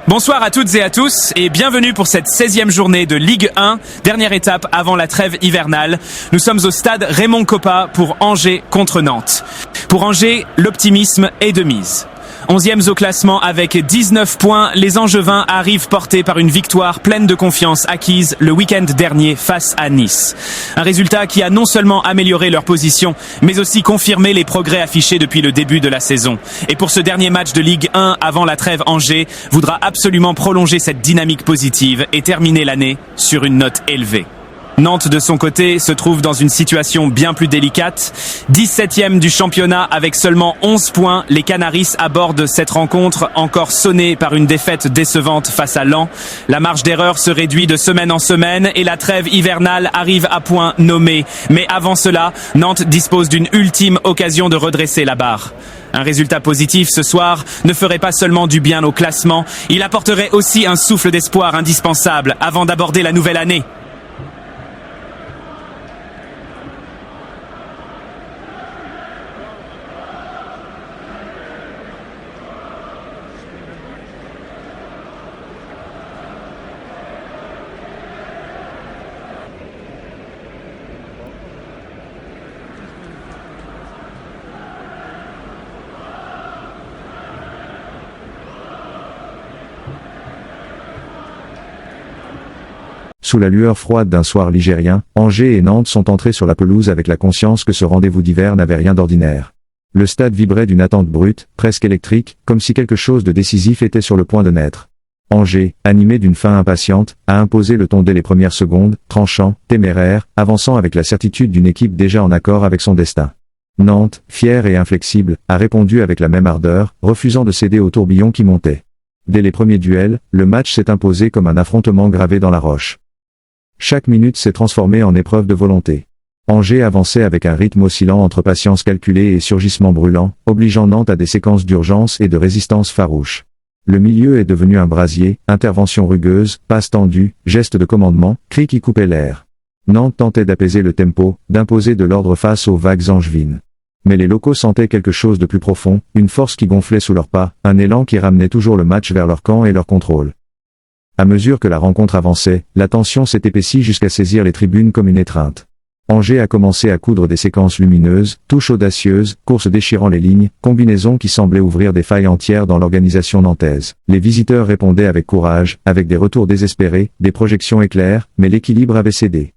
Bonsoir à toutes et à tous et bienvenue pour cette 16e journée de Ligue 1, dernière étape avant la trêve hivernale. Nous sommes au stade Raymond Kopa pour Angers contre Nantes. Pour Angers, l'optimisme est de mise. 11e au classement avec 19 points, les Angevins arrivent portés par une victoire pleine de confiance acquise le week-end dernier face à Nice. Un résultat qui a non seulement amélioré leur position, mais aussi confirmé les progrès affichés depuis le début de la saison. Et pour ce dernier match de Ligue 1 avant la trêve, Angers voudra absolument prolonger cette dynamique positive et terminer l'année sur une note élevée. Nantes, de son côté, se trouve dans une situation bien plus délicate. 17e du championnat avec seulement 11 points, les Canaris abordent cette rencontre encore sonnée par une défaite décevante face à Lens. La marge d'erreur se réduit de semaine en semaine et la trêve hivernale arrive à point nommé. Mais avant cela, Nantes dispose d'une ultime occasion de redresser la barre. Un résultat positif ce soir ne ferait pas seulement du bien au classement, il apporterait aussi un souffle d'espoir indispensable avant d'aborder la nouvelle année. Sous la lueur froide d'un soir ligérien, Angers et Nantes sont entrés sur la pelouse avec la conscience que ce rendez-vous d'hiver n'avait rien d'ordinaire. Le stade vibrait d'une attente brute, presque électrique, comme si quelque chose de décisif était sur le point de naître. Angers, animé d'une faim impatiente, a imposé le ton dès les premières secondes, tranchant, téméraire, avançant avec la certitude d'une équipe déjà en accord avec son destin. Nantes, fière et inflexible, a répondu avec la même ardeur, refusant de céder au tourbillon qui montait. Dès les premiers duels, le match s'est imposé comme un affrontement gravé dans la roche. Chaque minute s'est transformée en épreuve de volonté. Angers avançait avec un rythme oscillant entre patience calculée et surgissement brûlant, obligeant Nantes à des séquences d'urgence et de résistance farouche. Le milieu est devenu un brasier, intervention rugueuse, passes tendues, gestes de commandement, cris qui coupaient l'air. Nantes tentait d'apaiser le tempo, d'imposer de l'ordre face aux vagues angevines. Mais les locaux sentaient quelque chose de plus profond, une force qui gonflait sous leurs pas, un élan qui ramenait toujours le match vers leur camp et leur contrôle. À mesure que la rencontre avançait, la tension s'est épaissie jusqu'à saisir les tribunes comme une étreinte. Angers a commencé à coudre des séquences lumineuses, touches audacieuses, courses déchirant les lignes, combinaisons qui semblaient ouvrir des failles entières dans l'organisation nantaise. Les visiteurs répondaient avec courage, avec des retours désespérés, des projections éclairs, mais l'équilibre avait cédé.